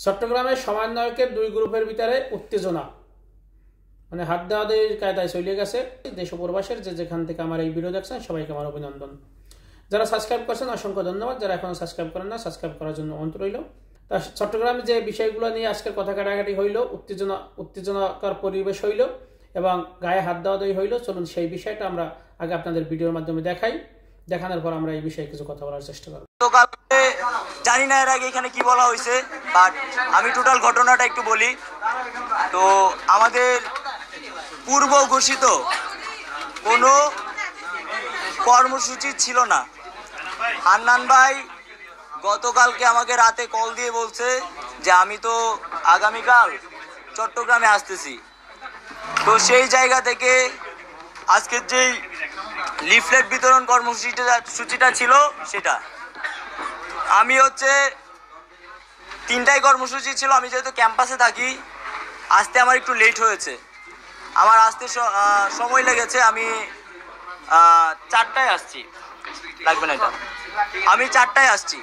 চট্টগ্রামের সমন্বয়কের দুই গ্রুপের ভিতরে উত্তেজনা, মানে হাত দেওয়াদের কায়দায় চলে গেছে। দেশ ও প্রবাসের যে যেখান থেকে আমার এই ভিডিও দেখছেন সবাইকে আমার অভিনন্দন। যারা সাবস্ক্রাইব করছেন অসংখ্য ধন্যবাদ, যারা এখনো সাবস্ক্রাইব করেন না সাবস্ক্রাইব করার জন্য অনুরোধ রইল। তা চট্টগ্রামে যে বিষয়গুলো নিয়ে আজকের কথা কাটাকাটি হইল, উত্তেজনাকর পরিবেশ হইল এবং গায়ে হাত দেওয়া হইল, চলুন সেই বিষয়টা আমরা আগে আপনাদের ভিডিওর মাধ্যমে দেখাই। দেখানোর পর আমরা এই বিষয়ে কিছু কথা বলার চেষ্টা করব। জানি না এর আগে এখানে কি বলা হয়েছে, বাট আমি টোটাল ঘটনাটা একটু বলি। তো আমাদের পূর্ব ঘোষিত কোনো কর্মসূচি ছিল না। হান্নান ভাই গতকালকে আমাকে রাতে কল দিয়ে বলছে যে আমি তো আগামীকাল চট্টগ্রামে আসতেছি। তো সেই জায়গা থেকে আজকের যেই লিফলেট বিতরণ কর্মসূচিটা ছিল সেটা আমি তিনটাই কর্মসূচি ছিল। আমি যেহেতু ক্যাম্পাসে থাকি, আসতে আমার একটু লেট হয়েছে, আমার আসতে সময় লেগেছে। আমি 4টায় আসছি, লাগবে না এটা, আমি 4টায় আসছি।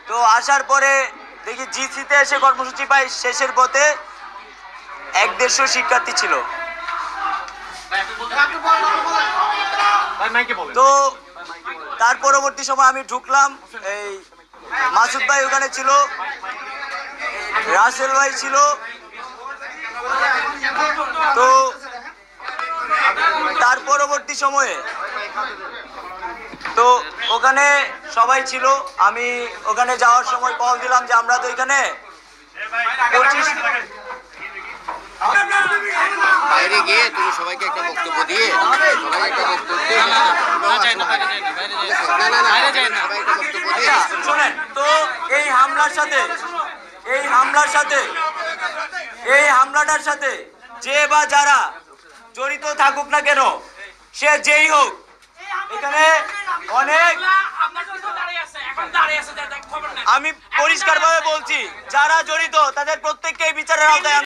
তো আসার পরে দেখি জিসিতে এসে কর্মসূচি পাই, শেষের পথে 150 শিক্ষার্থী ছিল। তো তার পরবর্তী সময় আমি ঢুকলাম, এই মাসুদ ভাই ওখানে ছিল, রাসেল ভাই ছিল। তো তার পরবর্তী সময়ে তো ওখানে সবাই ছিল। আমি ওখানে যাওয়ার সময় কল দিলাম যে আমরা তো এখানে বাইরে গিয়ে তুমি সবাইকে একটা বক্তব্য দিয়ে শোনেন। তো এই হামলাটার সাথে যে বা যারা জড়িত থাকুক না কেন, সে যেই হোক, এখানে অনেক, আমি পরিষ্কারভাবে বলছি, যারা জড়িত তাদের প্রত্যেককে বিচারের আওতায়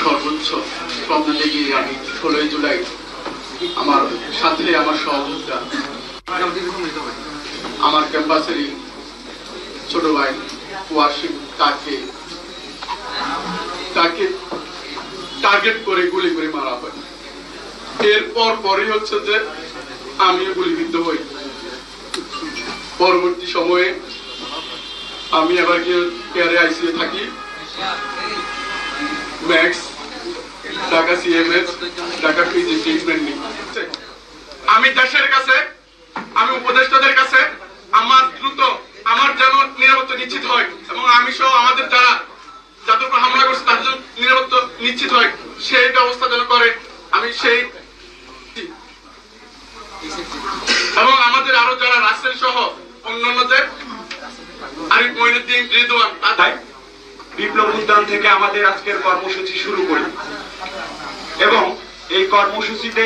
সর্বোচ্চ প্রবলেমে গিয়ে আমি 16 জুলাই আমার সাথে আমার সহযোগিতা আমার ক্যাম্পাসেরই ছোট ভাই ওয়াসিম, তাকে টার্গেট করে গুলি করে মারা হয়। এরপর পরে হচ্ছে যে আমিও গুলিবিদ্ধ হই। পরবর্তী সময়ে আমি আবার কেয়ারে আইসিইউ থাকি, max Dhaka CMS Dhaka PG treatment নিই। আমি দেশের কাছে, আমি উপদেষ্টাদের কাছে আমার যেন নিরাপত্তা নিশ্চিত হয় এবং আমি সহ আমাদের যাদের উপর হামলা করছে তাদের জন্য নিরাপত্তা নিশ্চিত হয়, সেই ব্যবস্থা যেন করে। আমি সেই এবং আমাদের আরো যারা রাসেল সহ অন্যান্যদের, আরিফ মঈনুদ্দিন, রিদওয়ান, তাই বিপ্লব উদ্যান থেকে আমাদের আজকের কর্মসূচি শুরু করি এবং এই কর্মসূচিতে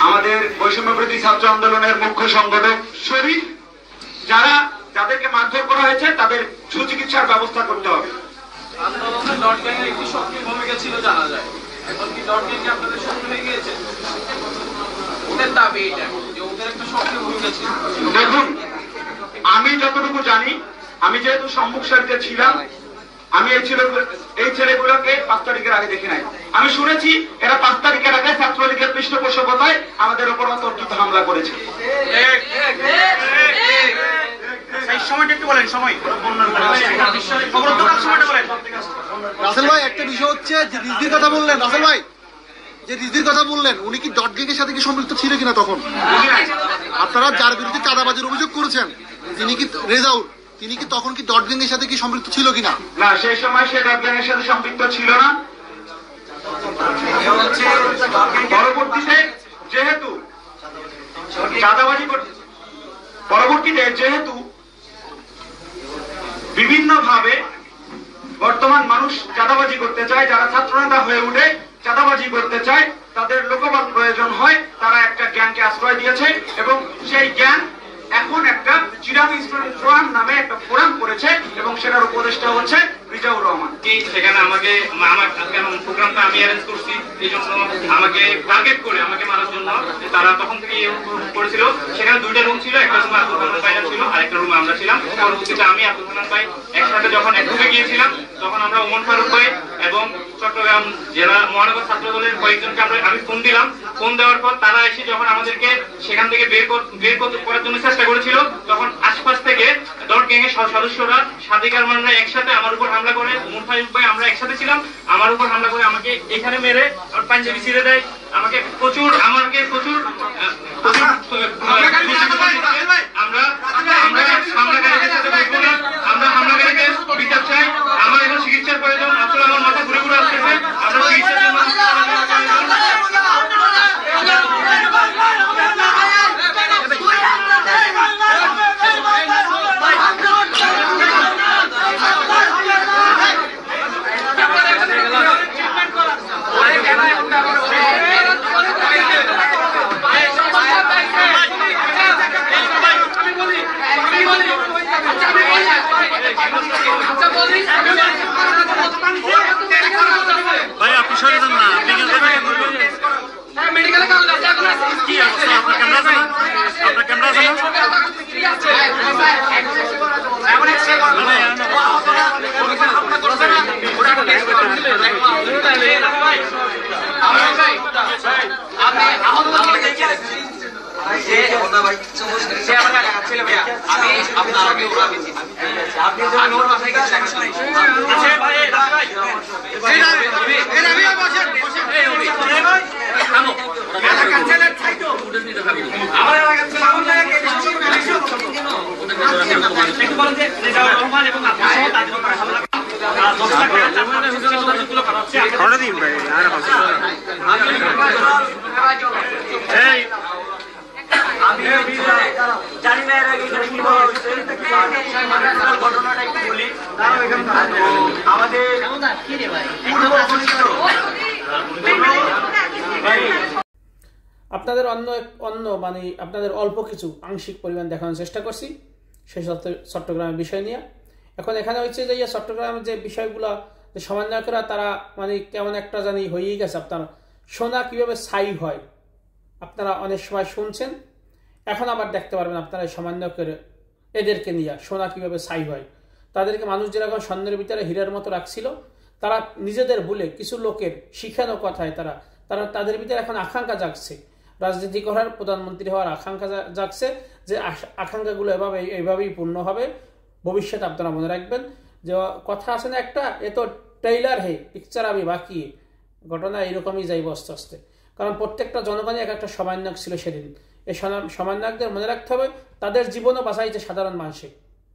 আমাদের বৈষম্যবিরোধী ছাত্র আন্দোলনের মুখ্য সংগঠক শরীফ, যাদেরকে মারধর করা হয়েছে তাদের সুচিকিৎসার ব্যবস্থা করতে হবে। আন্দোলনে ডট গ্যাংয়ের একটি সক্রিয় ভূমিকা ছিল জানা যায়। এখন কি ডট গ্যাং আপনাদের সক্রিয় হয়ে গিয়েছে? ওদের দাবি এটা যে ওদের একটা সক্রিয় ভূমিকা ছিল। দেখুন, আমি যতটুকু জানি, আমি যেহেতু সম্মুখ সারিতে ছিলাম, আমি এই ছেলেগুলোকে 5 তারিখের আগে দেখি নাই। আমি শুনেছি এরা 5 তারিখের আগে ছাত্রলীগের পৃষ্ঠপোষকতায় আমাদের উপর অতর্কিত হামলা করেছে। সময়টা একটু বলেন, সময় রাসেল ভাই, একটা বিষয় হচ্ছে যে রিজভির কথা বললেন, রাসেল ভাই যে রিজভির কথা বললেন, উনি কি ডট গ্যাংয়ের সাথে কি সম্পৃক্ত ছিল কিনা? তখন আপনারা যার বিরুদ্ধে চাঁদাবাজির অভিযোগ করেছেন, তিনি কি রেজাউল, তিনি কি তখন কি ডট গ্যাংয়ের সাথে কি সম্পৃক্ত ছিল কিনা? না, সেই সময় সে ডট গ্যাংয়ের সাথে সম্পৃক্ত ছিল না। পরবর্তীতে যেহেতু চাঁদাবাজি, পরবর্তীতে যেহেতু বিভিন্নভাবে বর্তমান মানুষ চাঁদাবাজি করতে চায়, যারা ছাত্রনেতা হয়ে উঠে চাঁদাবাজি করতে চায়, তাদের লোকবল প্রয়োজন হয়, তারা একটা জ্ঞানকে আশ্রয় দিয়েছে এবং সেই জ্ঞান এখন একটা চিরাং স্টুডেন্ট ফোরাম নামে একটা ফোরাম করেছে এবং সেটার উপদেষ্টা হচ্ছে রিজাউর রহমান। সেখানে আমাকে আমার প্রোগ্রামটা আমি অ্যারেঞ্জ করছি, এই জন্য আমাকে টার্গেট করে আমাকে মারার জন্য তারা তখন থেকে করেছিল। সেখানে 2টা রুম ছিল, একটা রুমে আব্দুল হান্নান ভাই ছিল, আরেকটা রুমে আমরা ছিলাম। পরবর্তীতে আমি আব্দুল হান্নান ভাই একসাথে যখন এক রুমে গিয়েছিলাম, তখন আমরা ওমর ফারুক ভাই এবং চট্টগ্রাম জেলা মহানগর ছাত্র দলের কয়েকজনকে আমি ফোন দিলাম। ফোন দেওয়ার পর তারা এসে যখন আমাদেরকে সেখান থেকে বের করার জন্য চেষ্টা করেছিল, তখন আশপাশ থেকে ডট গ্যাং এর সদস্যরা সাদিক আরমানরা একসাথে আমার উপর হামলা করে, ওমর ফারুক ভাই আমরা একসাথে ছিলাম, আমার উপর হামলা করে আমাকে এখানে মেরে আর পাঞ্জাবি ছিঁড়ে দেয়। আমাকে প্রচুর আমরা হামলাকারীদের সাথে বলবো না, আমরা হামলাকারীদের বিচার চাই। আমার এখন চিকিৎসার প্রয়োজন, আসলে আমার মাথা ঘুরে ঘুরে আসতেছে, আমরা চিকিৎসার জন্য ভাই আপনি সরে যান না, আপনি মেডিকেলে কি অবস্থা? আপনার ক্যামেরা আছে না? আপনার ক্যামেরা আছে না? আপনাদের অন্য মানে আপনাদের অল্প কিছু আংশিক পরিমাণ দেখানোর চেষ্টা করছি সেই চট্টগ্রামের বিষয় নিয়ে। এখন এখানে হচ্ছে যে চট্টগ্রামের যে বিষয়গুলো যে সমন্বয়করা তারা মানে কেমন একটা জানি হয়েই গেছে। আপনারা সোনা কিভাবে ছাই হয় আপনারা অনেক সময় শুনছেন, এখন আবার দেখতে পারবেন আপনারা সমন্বয়কের এদেরকে নিয়ে সোনা কিভাবে ছাই হয়। তাদেরকে মানুষ যেরকম স্বর্ণের ভিতরে হীরার মতো রাখছিল, তারা নিজেদের ভুলে কিছু লোকের শিখানো কথায় তারা তাদের ভিতরে এখন আকাঙ্ক্ষা জাগছে, রাজনীতি করার, প্রধানমন্ত্রী হওয়ার আকাঙ্ক্ষা জাগছে, যে আকাঙ্ক্ষাগুলো এইভাবেই পূর্ণ হবে ভবিষ্যতে। আপনারা মনে রাখবেন যে কথা আছে না একটা, এ তো ট্রেইলার হে পিকচার আমি বাকি, ঘটনা এরকমই যাইব আস্তে আস্তে। কারণ প্রত্যেকটা জনগণই একটা সমন্বয়ক ছিল সেদিন। এই সমন্বয়কদের মনে রাখতে হবে তাদের জীবনও বাঁচাইছে সাধারণ মানুষে,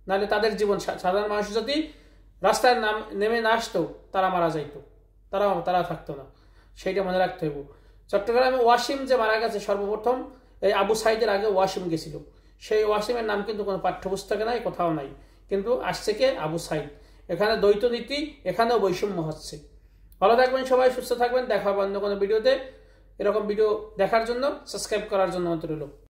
নাহলে তাদের জীবন সাধারণ মানুষ যদি রাস্তায় নেমে না আসতো তারা মারা যাইতো, তারা থাকতো না, সেইটা মনে রাখতে হইব। চট্টগ্রামে ওয়াসিম যে মারা গেছে সর্বপ্রথম এই আবু সাইদের আগে ওয়াসিম গেছিল, সেই ওয়াসিমের নাম কিন্তু কোনো পাঠ্যপুস্তকে নাই, কোথাও নাই, কিন্তু আসছে কে? আবু সাইদ। এখানে দ্বৈত নীতি, এখানেও বৈষম্য হচ্ছে। ভালো থাকবেন সবাই, সুস্থ থাকবেন, দেখা হবে অন্য কোনো ভিডিওতে। এরকম ভিডিও দেখার জন্য সাবস্ক্রাইব করার জন্য অনুরোধ রইল।